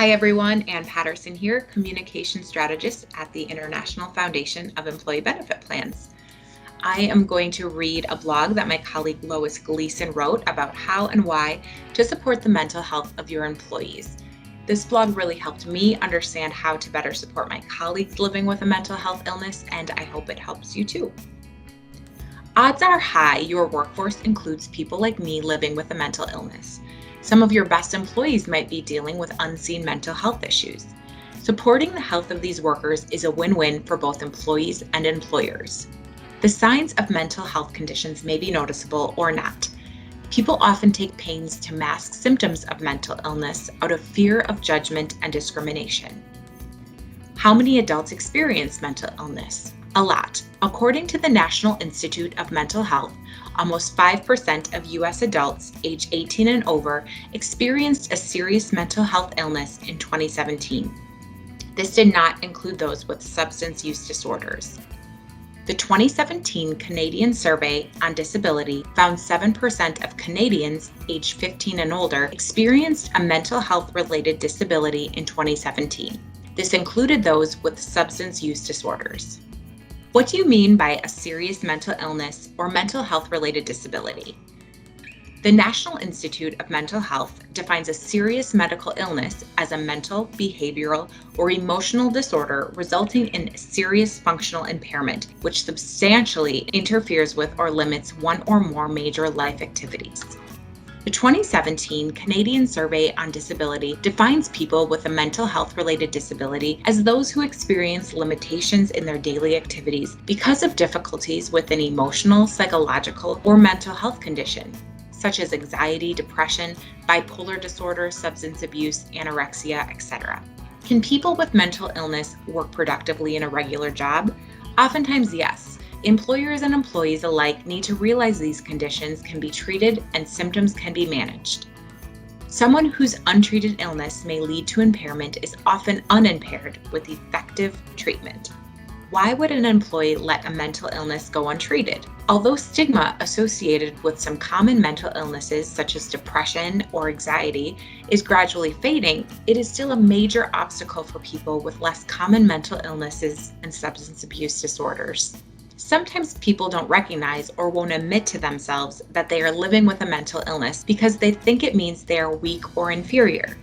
Hi everyone, Ann Patterson here, Communication Strategist at the International Foundation of Employee Benefit Plans. I am going to read a blog that my colleague Lois Gleason wrote about how and why to support the mental health of your employees. This blog really helped me understand how to better support my colleagues living with a mental health illness, and I hope it helps you too. Odds are high your workforce includes people like me living with a mental illness. Some of your best employees might be dealing with unseen mental health issues. Supporting the health of these workers is a win-win for both employees and employers. The signs of mental health conditions may be noticeable or not. People often take pains to mask symptoms of mental illness out of fear of judgment and discrimination. How many adults experience mental illness? A lot. According to the National Institute of Mental Health, almost 5% of U.S. adults age 18 and over experienced a serious mental health illness in 2017. This did not include those with substance use disorders. The 2017 Canadian Survey on Disability found 7% of Canadians aged 15 and older experienced a mental health-related disability in 2017. This included those with substance use disorders. What do you mean by a serious mental illness or mental health-related disability? The National Institute of Mental Health defines a serious medical illness as a mental, behavioral, or emotional disorder resulting in serious functional impairment, which substantially interferes with or limits one or more major life activities. The 2017 Canadian Survey on Disability defines people with a mental health-related disability as those who experience limitations in their daily activities because of difficulties with an emotional, psychological, or mental health condition, such as anxiety, depression, bipolar disorder, substance abuse, anorexia, etc. Can people with mental illness work productively in a regular job? Oftentimes, yes. Employers and employees alike need to realize these conditions can be treated and symptoms can be managed. Someone whose untreated illness may lead to impairment is often unimpaired with effective treatment. Why would an employee let a mental illness go untreated? Although stigma associated with some common mental illnesses such as depression or anxiety is gradually fading, it is still a major obstacle for people with less common mental illnesses and substance abuse disorders. Sometimes people don't recognize or won't admit to themselves that they are living with a mental illness because they think it means they are weak or inferior.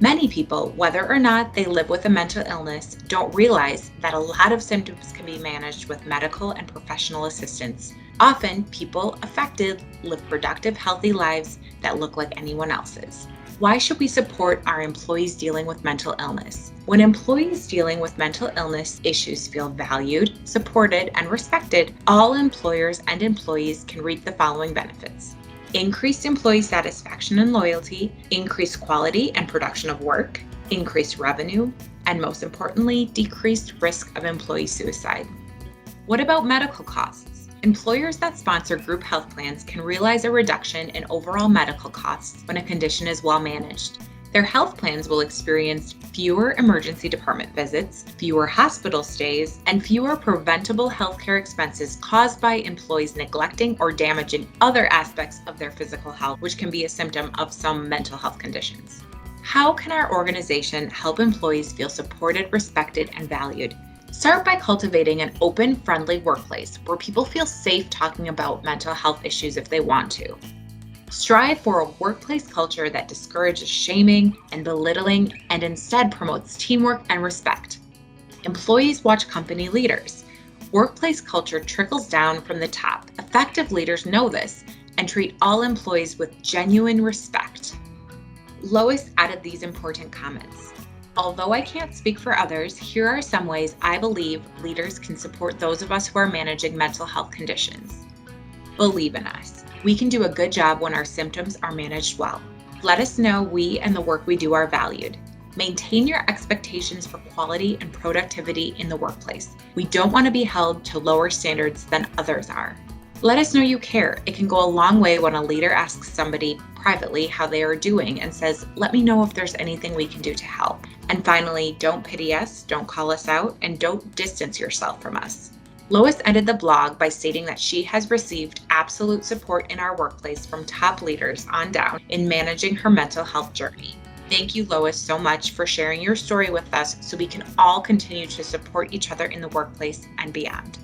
Many people, whether or not they live with a mental illness, don't realize that a lot of symptoms can be managed with medical and professional assistance. Often, people affected live productive, healthy lives that look like anyone else's. Why should we support our employees dealing with mental illness? When employees dealing with mental illness issues feel valued, supported, and respected, all employers and employees can reap the following benefits: increased employee satisfaction and loyalty, increased quality and production of work, increased revenue, and most importantly, decreased risk of employee suicide. What about medical costs? Employers that sponsor group health plans can realize a reduction in overall medical costs when a condition is well managed. Their health plans will experience fewer emergency department visits, fewer hospital stays, and fewer preventable healthcare expenses caused by employees neglecting or damaging other aspects of their physical health, which can be a symptom of some mental health conditions. How can our organization help employees feel supported, respected, and valued? Start by cultivating an open, friendly workplace where people feel safe talking about mental health issues if they want to. Strive for a workplace culture that discourages shaming and belittling and instead promotes teamwork and respect. Employees watch company leaders. Workplace culture trickles down from the top. Effective leaders know this and treat all employees with genuine respect. Lois added these important comments. Although I can't speak for others, here are some ways I believe leaders can support those of us who are managing mental health conditions. Believe in us. We can do a good job when our symptoms are managed well. Let us know we and the work we do are valued. Maintain your expectations for quality and productivity in the workplace. We don't want to be held to lower standards than others are. Let us know you care. It can go a long way when a leader asks somebody privately how they are doing and says, "Let me know if there's anything we can do to help." And finally, don't pity us, don't call us out, and don't distance yourself from us. Lois ended the blog by stating that she has received absolute support in our workplace from top leaders on down in managing her mental health journey. Thank you, Lois, so much for sharing your story with us so we can all continue to support each other in the workplace and beyond.